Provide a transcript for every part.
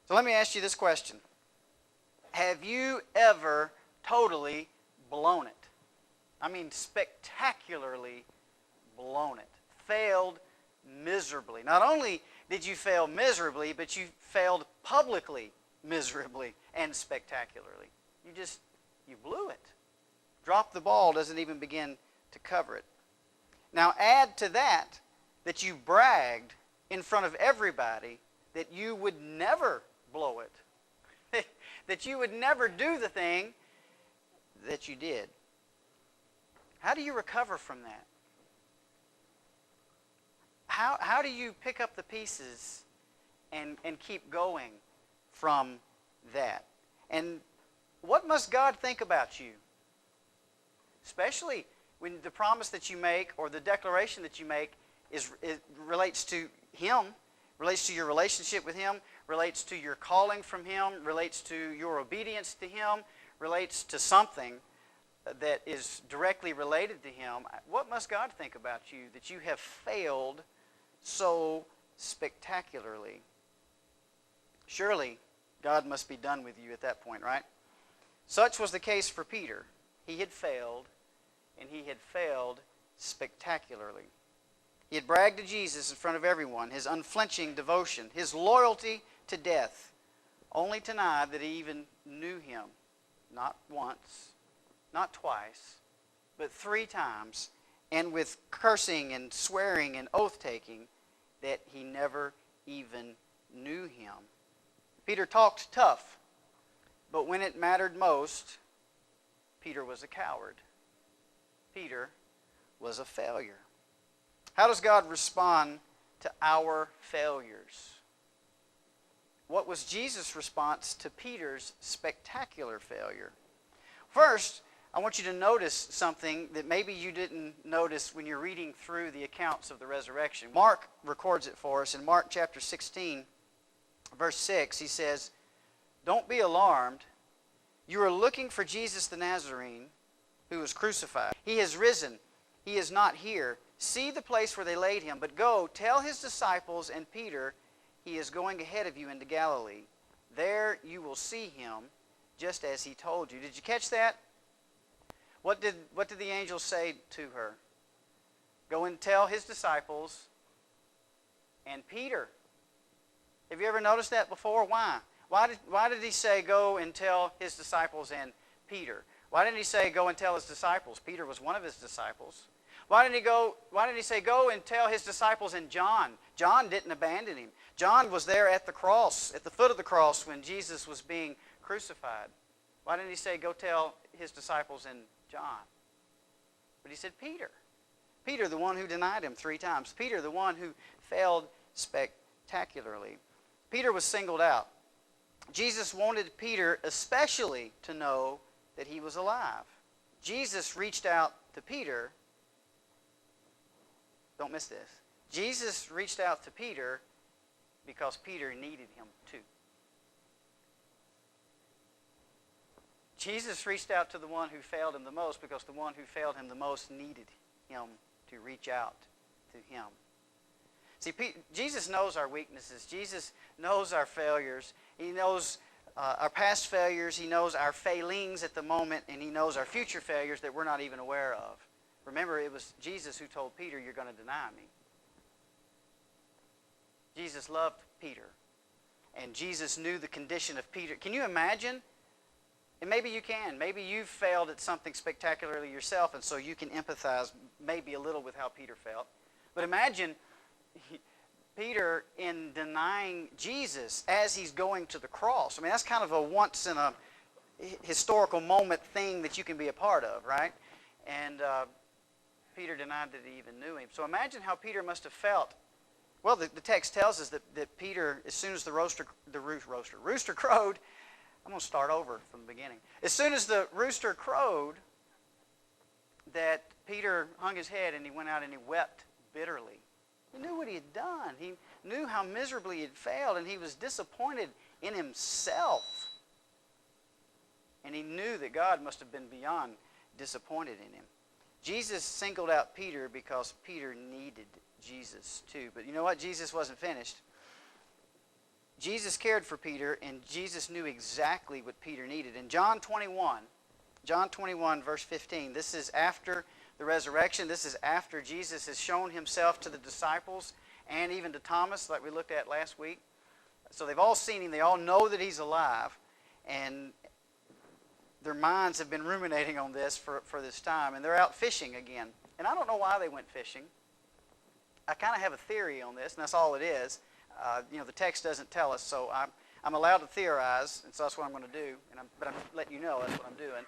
So let me ask you this question. Have you ever totally blown it? I mean, spectacularly blown it. Failed miserably. Not only did you fail miserably, but you failed publicly miserably and spectacularly. You blew it. Drop the ball, doesn't even begin to cover it. Now add to that you bragged in front of everybody that you would never blow it. That you would never do the thing that you did. How do you recover from that? How do you pick up the pieces and keep going from that? And what must God think about you? Especially when the promise that you make or the declaration that you make relates to Him, relates to your relationship with Him, relates to your calling from Him, relates to your obedience to Him, relates to something that is directly related to Him. What must God think about you that you have failed so spectacularly? Surely God must be done with you at that point, right? Such was the case for Peter. He had failed, and he had failed spectacularly. He had bragged to Jesus in front of everyone, his unflinching devotion, his loyalty to death, only to deny that he even knew Him. Not once, not twice, but 3 times, and with cursing and swearing and oath-taking, that he never even knew Him. Peter talked tough, but when it mattered most, Peter was a coward. Peter was a failure. How does God respond to our failures? What was Jesus' response to Peter's spectacular failure? First, I want you to notice something that maybe you didn't notice when you're reading through the accounts of the resurrection. Mark records it for us. In Mark chapter 16, verse 6, he says, "Don't be alarmed. You are looking for Jesus the Nazarene, who was crucified. He has risen. He is not here. See the place where they laid Him. But go, tell His disciples and Peter, He is going ahead of you into Galilee. There you will see Him, just as He told you." Did you catch that? What did the angel say to her? Go and tell His disciples and Peter. Have you ever noticed that before? Why? Why did He say go and tell His disciples and Peter? Why didn't He say go and tell His disciples? Peter was one of His disciples. Why didn't He say go and tell His disciples and John? John didn't abandon Him. John was there at the cross, at the foot of the cross when Jesus was being crucified. Why didn't He say go tell His disciples and John? But He said Peter. Peter, the one who denied Him 3 times. Peter, the one who failed spectacularly. Peter was singled out. Jesus wanted Peter especially to know that he was alive. Jesus reached out to Peter. Don't miss this. Jesus reached out to Peter because Peter needed Him too. Jesus reached out to the one who failed Him the most because the one who failed Him the most needed Him to reach out to Him. See, Jesus knows our weaknesses. Jesus knows our failures. He knows our past failures. He knows our failings at the moment, and He knows our future failures that we're not even aware of. Remember, it was Jesus who told Peter, "You're going to deny me." Jesus loved Peter, and Jesus knew the condition of Peter. Can you imagine? And maybe you can. Maybe you've failed at something spectacularly yourself, and so you can empathize maybe a little with how Peter felt. But imagine Peter in denying Jesus as He's going to the cross. I mean, that's kind of a once in a historical moment thing that you can be a part of, right? And Peter denied that he even knew Him. So imagine how Peter must have felt. Well, the text tells us that Peter, as soon as the rooster crowed, I'm going to start over from the beginning. As soon as the rooster crowed, that Peter hung his head and he went out and he wept bitterly. He knew what he had done. He knew how miserably he had failed, and he was disappointed in himself. And he knew that God must have been beyond disappointed in him. Jesus singled out Peter because Peter needed Jesus too. But you know what? Jesus wasn't finished. Jesus cared for Peter, and Jesus knew exactly what Peter needed. In John 21, verse 15, this is after the resurrection. This is after Jesus has shown himself to the disciples and even to Thomas, like we looked at last week. So they've all seen him. They all know that he's alive. And their minds have been ruminating on this for this time. And they're out fishing again. And I don't know why they went fishing. I kind of have a theory on this, and that's all it is. The text doesn't tell us, so I'm allowed to theorize, and so that's what I'm going to do. But I'm letting you know that's what I'm doing.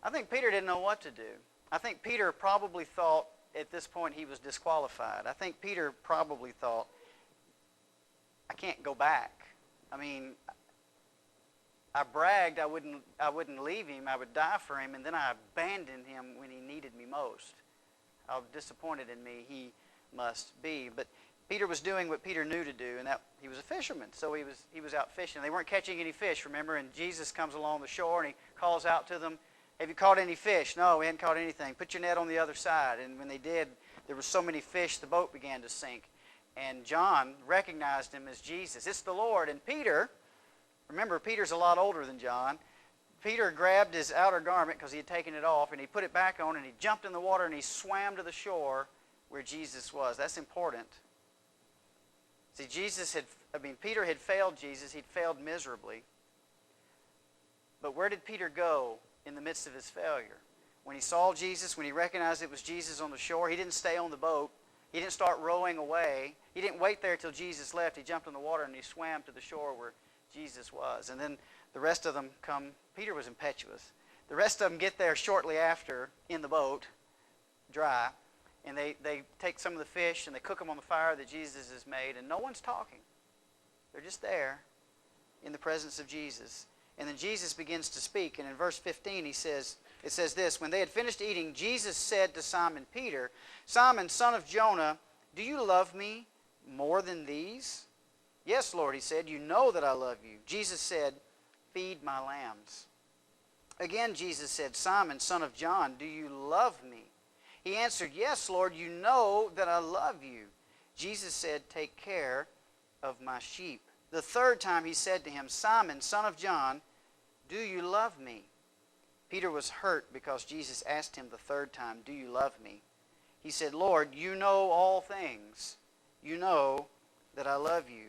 I think Peter didn't know what to do. I think Peter probably thought at this point he was disqualified. I think Peter probably thought, I can't go back. I mean, I bragged I wouldn't leave him, I would die for him, and then I abandoned him when he needed me most. How disappointed in me he must be. But Peter was doing what Peter knew to do, and that he was a fisherman, so he was out fishing. They weren't catching any fish, remember, and Jesus comes along the shore and he calls out to them, have you caught any fish? No, we hadn't caught anything. Put your net on the other side. And when they did, there were so many fish, the boat began to sink. And John recognized him as Jesus. It's the Lord. And Peter, remember, Peter's a lot older than John. Peter grabbed his outer garment because he had taken it off, and he put it back on, and he jumped in the water, and he swam to the shore where Jesus was. That's important. See, Peter had failed Jesus. He'd failed miserably. But where did Peter go in the midst of his failure? When he saw Jesus, when he recognized it was Jesus on the shore, he didn't stay on the boat. He didn't start rowing away. He didn't wait there till Jesus left. He jumped in the water and he swam to the shore where Jesus was. And then the rest of them come. Peter was impetuous. The rest of them get there shortly after in the boat, dry, and they take some of the fish and they cook them on the fire that Jesus has made, and no one's talking. They're just there in the presence of Jesus. And then Jesus begins to speak, and in verse 15 it says this, when they had finished eating, Jesus said to Simon Peter, Simon, son of Jonah, do you love me more than these? Yes, Lord, he said, you know that I love you. Jesus said, feed my lambs. Again, Jesus said, Simon, son of John, do you love me? He answered, yes, Lord, you know that I love you. Jesus said, take care of my sheep. The third time he said to him, Simon, son of John, do you love me? Peter was hurt because Jesus asked him the third time, do you love me? He said, Lord, you know all things. You know that I love you.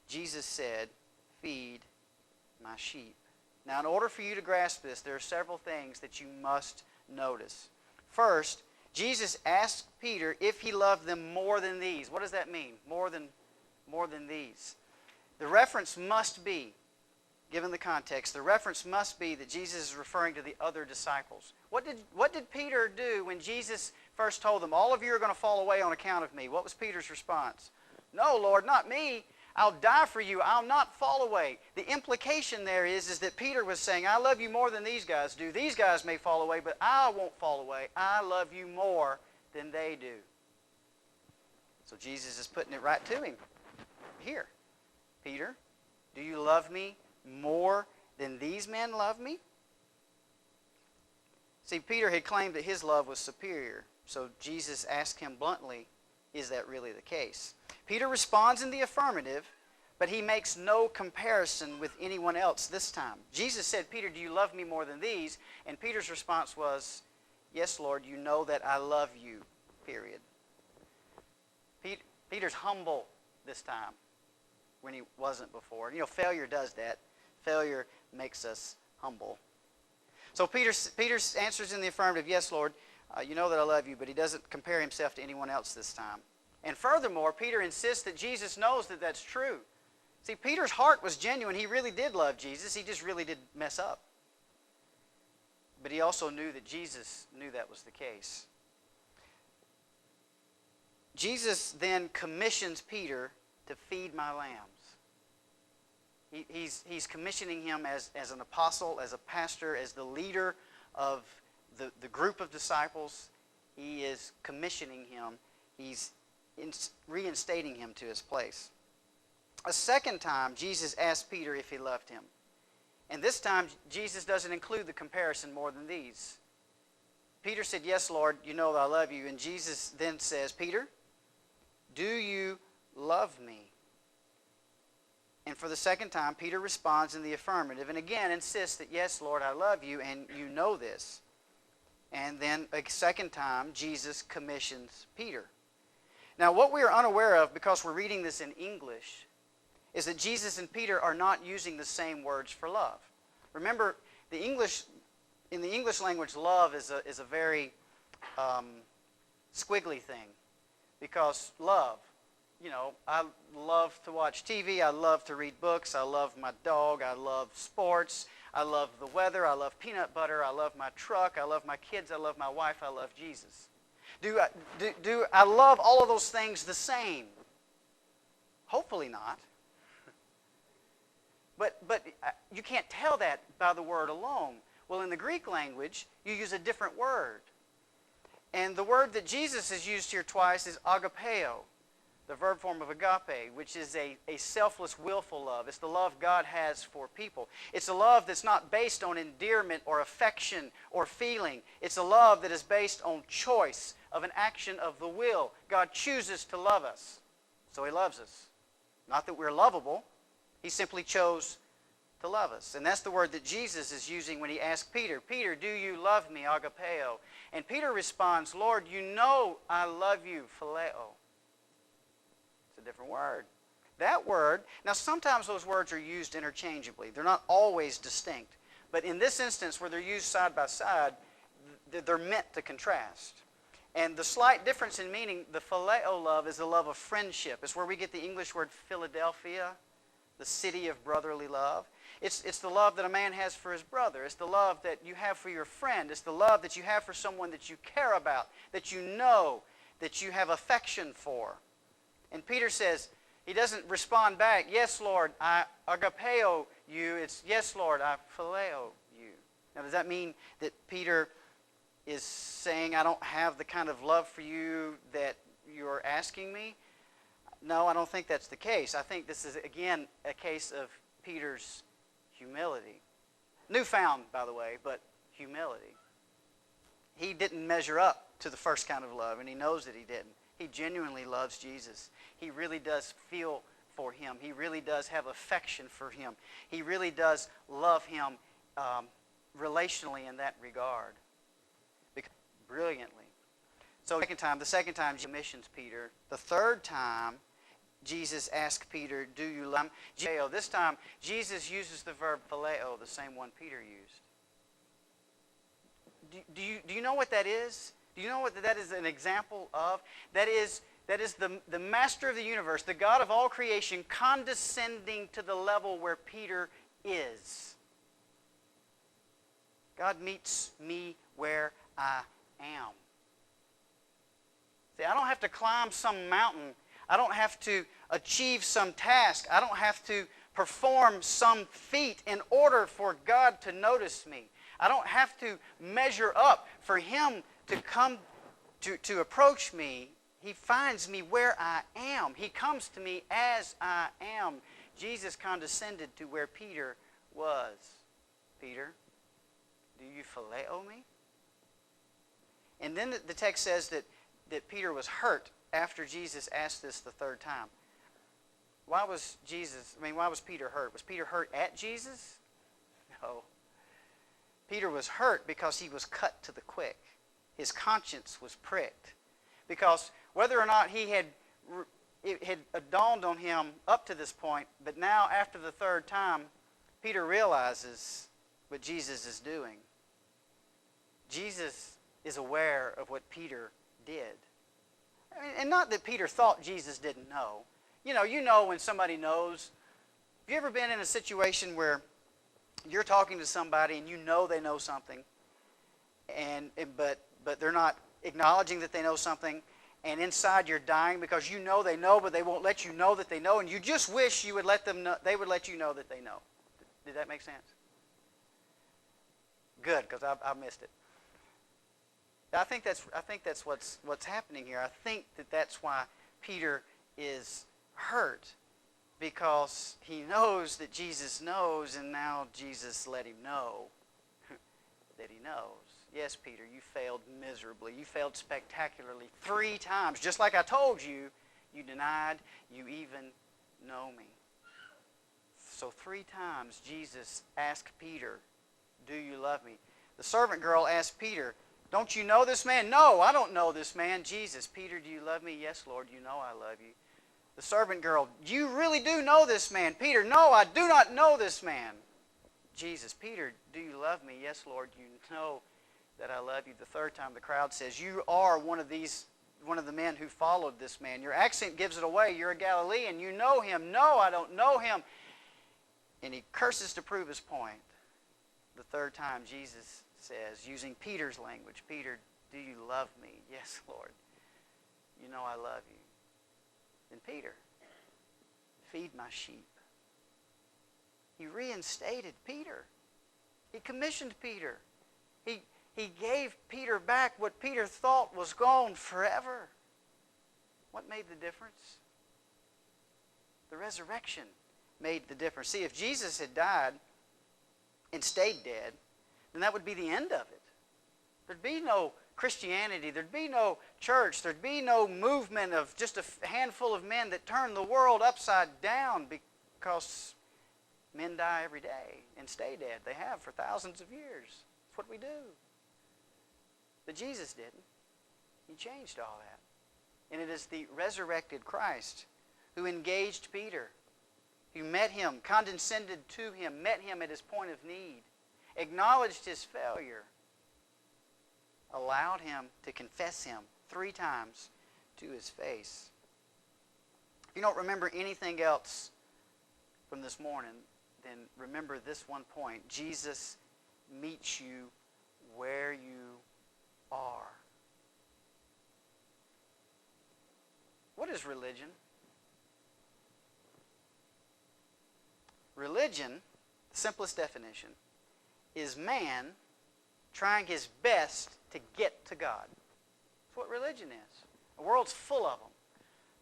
Jesus said, feed my sheep. Now, in order for you to grasp this, there are several things that you must notice. First, Jesus asked Peter if he loved them more than these. What does that mean? More than these. The reference must be, given the context, the reference must be that Jesus is referring to the other disciples. What did Peter do when Jesus first told them, all of you are going to fall away on account of me? What was Peter's response? No, Lord, not me. I'll die for you. I'll not fall away. The implication there is that Peter was saying, I love you more than these guys do. These guys may fall away, but I won't fall away. I love you more than they do. So Jesus is putting it right to him here. Peter, do you love me more than these men love me? See, Peter had claimed that his love was superior. So Jesus asked him bluntly, is that really the case? Peter responds in the affirmative, but he makes no comparison with anyone else this time. Jesus said, Peter, do you love me more than these? And Peter's response was, yes, Lord, you know that I love you, period. Peter's humble this time when he wasn't before. You know, failure does that. Failure makes us humble. So Peter answers in the affirmative, yes, Lord, you know that I love you, but he doesn't compare himself to anyone else this time. And furthermore, Peter insists that Jesus knows that that's true. See, Peter's heart was genuine. He really did love Jesus. He just really did mess up. But he also knew that Jesus knew that was the case. Jesus then commissions Peter to feed my lambs. He's commissioning him as an apostle, as a pastor, as the leader of the group of disciples. He is commissioning him. He's reinstating him to his place. A second time, Jesus asked Peter if he loved him. And this time, Jesus doesn't include the comparison more than these. Peter said, yes, Lord, you know that I love you. And Jesus then says, Peter, do you love me? And for the second time, Peter responds in the affirmative and again insists that, yes, Lord, I love you, and you know this. And then a second time, Jesus commissions Peter. Now, what we are unaware of, because we're reading this in English, is that Jesus and Peter are not using the same words for love. Remember, in the English language, love is a very squiggly thing. Because love, I love to watch TV, I love to read books, I love my dog, I love sports, I love the weather, I love peanut butter, I love my truck, I love my kids, I love my wife, I love Jesus. Do I love all of those things the same? Hopefully not. But you can't tell that by the word alone. Well, in the Greek language, you use a different word. And the word that Jesus has used here twice is agapeo, the verb form of agape, which is a selfless, willful love. It's the love God has for people. It's a love that's not based on endearment or affection or feeling. It's a love that is based on choice of an action of the will. God chooses to love us, so He loves us. Not that we're lovable. He simply chose to love us. And that's the word that Jesus is using when He asked Peter, Peter, do you love me, agapeo? And Peter responds, Lord, you know I love you, phileo. It's a different word. That word, now sometimes those words are used interchangeably. They're not always distinct. But in this instance, where they're used side by side, they're meant to contrast. And the slight difference in meaning, the phileo love is the love of friendship. It's where we get the English word Philadelphia, the city of brotherly love. It's the love that a man has for his brother. It's the love that you have for your friend. It's the love that you have for someone that you care about, that you know, that you have affection for. And Peter says, he doesn't respond back, yes, Lord, I agapeo you. It's, yes, Lord, I phileo you. Now, does that mean that Peter is saying, I don't have the kind of love for you that you're asking me? No, I don't think that's the case. I think this is, again, a case of Peter's humility. Newfound, by the way, but humility. He didn't measure up to the first kind of love, and he knows that he didn't. He genuinely loves Jesus. He really does feel for Him. He really does have affection for Him. He really does love Him relationally in that regard. Brilliantly. So the second time, Jesus commissions Peter. The third time, Jesus asked Peter, do you love me? This time, Jesus uses the verb phileo, the same one Peter used. Do you know what that is? Do you know what that is an example of? That is the master of the universe, the God of all creation, condescending to the level where Peter is. God meets me where I am. See, I don't have to climb some mountain. I don't have to achieve some task. I don't have to perform some feat in order for God to notice me. I don't have to measure up for Him to come to approach me. He finds me where I am. He comes to me as I am. Jesus condescended to where Peter was. Peter, do you phileo me? And then the text says that Peter was hurt after Jesus asked this the third time. Why was Peter hurt? Was Peter hurt at Jesus? No. Peter was hurt because he was cut to the quick. His conscience was pricked. Because whether or not it had dawned on him up to this point, but now after the third time, Peter realizes what Jesus is doing. Jesus is aware of what Peter did. And not that Peter thought Jesus didn't know. You know when somebody knows. Have you ever been in a situation where you're talking to somebody and you know they know something, but they're not acknowledging that they know something, and inside you're dying because you know they know, but they won't let you know that they know, and you just wish you would let them know, they would let you know that they know. Did that make sense? Good, because I missed it. I think that's what's happening here. I think that's why Peter is hurt, because he knows that Jesus knows, and now Jesus let him know that he knows. Yes, Peter, you failed miserably. You failed spectacularly 3 times. Just like I told you, you denied you even know me. So 3 times Jesus asked Peter, do you love me? The servant girl asked Peter, don't you know this man? No, I don't know this man. Jesus, Peter, do you love me? Yes, Lord, you know I love you. The servant girl, you really do know this man? Peter, no, I do not know this man. Jesus, Peter, do you love me? Yes, Lord, you know that I love you. The 3rd time the crowd says, you are one of the men who followed this man. Your accent gives it away. You're a Galilean. You know him. No, I don't know him. And he curses to prove his point. The 3rd time Jesus says, using Peter's language, Peter, do you love me? Yes, Lord. You know I love you. Then Peter, feed my sheep. He reinstated Peter. He commissioned Peter. He gave Peter back what Peter thought was gone forever. What made the difference? The resurrection made the difference. See, if Jesus had died and stayed dead, then that would be the end of it. There'd be no Christianity. There'd be no church. There'd be no movement of just a handful of men that turn the world upside down because men die every day and stay dead. They have for thousands of years. That's what we do. But Jesus didn't. He changed all that. And it is the resurrected Christ who engaged Peter, who met him, condescended to him, met him at his point of need, acknowledged his failure, allowed him to confess him 3 times to his face. If you don't remember anything else from this morning, then remember this one point. Jesus meets you where you are. What is religion? Religion, the simplest definition, is man trying his best to get to God. That's what religion is. The world's full of them.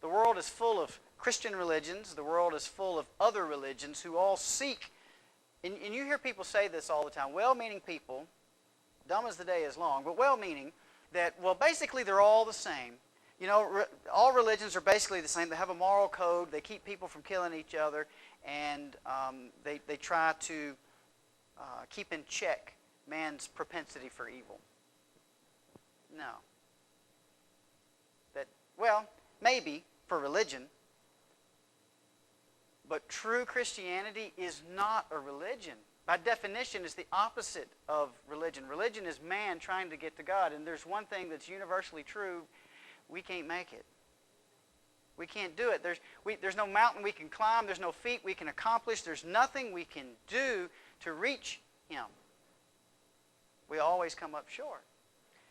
The world is full of Christian religions. The world is full of other religions who all seek, and you hear people say this all the time, well-meaning people, dumb as the day is long, but well-meaning, that, well, basically they're all the same. You know, all religions are basically the same. They have a moral code. They keep people from killing each other, and they try to keep in check man's propensity for evil. No. Well, maybe for religion, but true Christianity is not a religion. By definition, it's the opposite of religion. Religion is man trying to get to God, and there's one thing that's universally true: we can't make it. We can't do it. There's no mountain we can climb. There's no feat we can accomplish. There's nothing we can do to reach Him. We always come up short.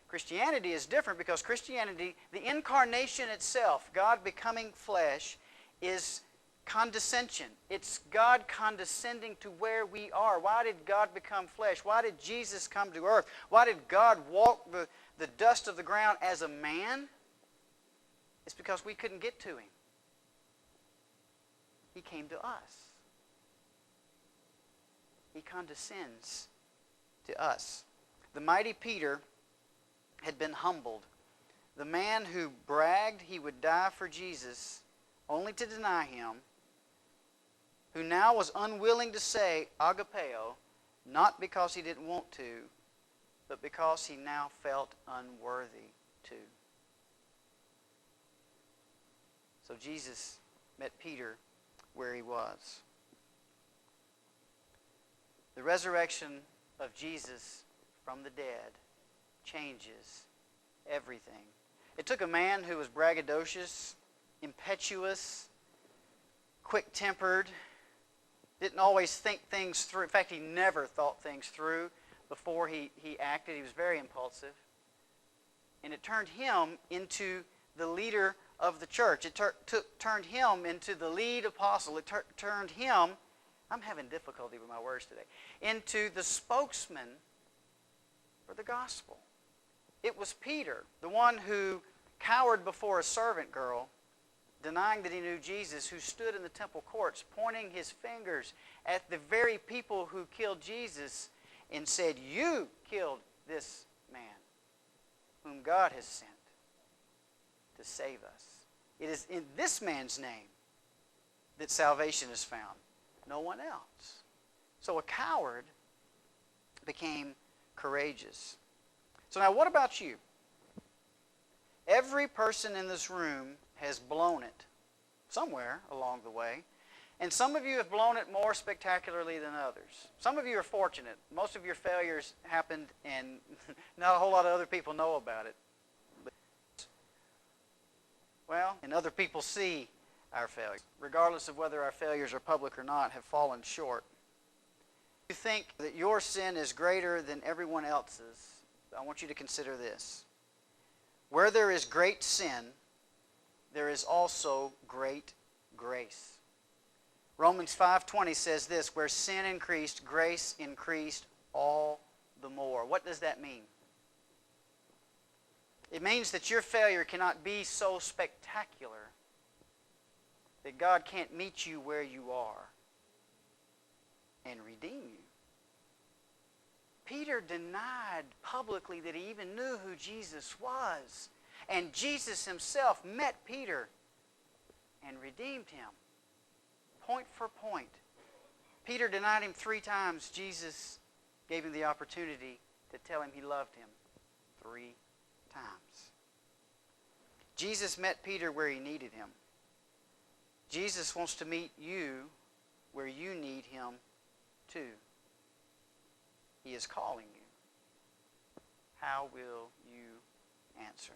Christianity is different because Christianity, the incarnation itself, God becoming flesh, is condescension. It's God condescending to where we are. Why did God become flesh? Why did Jesus come to earth? Why did God walk the dust of the ground as a man? It's because we couldn't get to Him. He came to us. He condescends to us. The mighty Peter had been humbled. The man who bragged he would die for Jesus only to deny Him, who now was unwilling to say agapeo, not because he didn't want to, but because he now felt unworthy to. So Jesus met Peter where he was. The resurrection of Jesus from the dead changes everything. It took a man who was braggadocious, impetuous, quick-tempered, didn't always think things through. In fact, he never thought things through before he acted. He was very impulsive. And it turned him into the leader of the church. It turned him into the lead apostle. It turned him, I'm having difficulty with my words today, into the spokesman for the gospel. It was Peter, the one who cowered before a servant girl, denying that he knew Jesus, who stood in the temple courts, pointing his fingers at the very people who killed Jesus and said, "You killed this man, whom God has sent to save us. It is in this man's name that salvation is found." no one else. So a coward became courageous. So now what about you? Every person in this room has blown it somewhere along the way. And some of you have blown it more spectacularly than others. Some of you are fortunate. Most of your failures happened and not a whole lot of other people know about it. Well, and other people see our failures, regardless of whether our failures are public or not, have fallen short. If you think that your sin is greater than everyone else's, I want you to consider this. Where there is great sin, there is also great grace. Romans 5:20 says this, where sin increased, grace increased all the more. What does that mean? It means that your failure cannot be so spectacular that God can't meet you where you are and redeem you. Peter denied publicly that he even knew who Jesus was. And Jesus himself met Peter and redeemed him. Point for point. Peter denied him 3 times. Jesus gave him the opportunity to tell him he loved him 3 times. Jesus met Peter where he needed him. Jesus wants to meet you where you need him too. He is calling you. How will you answer?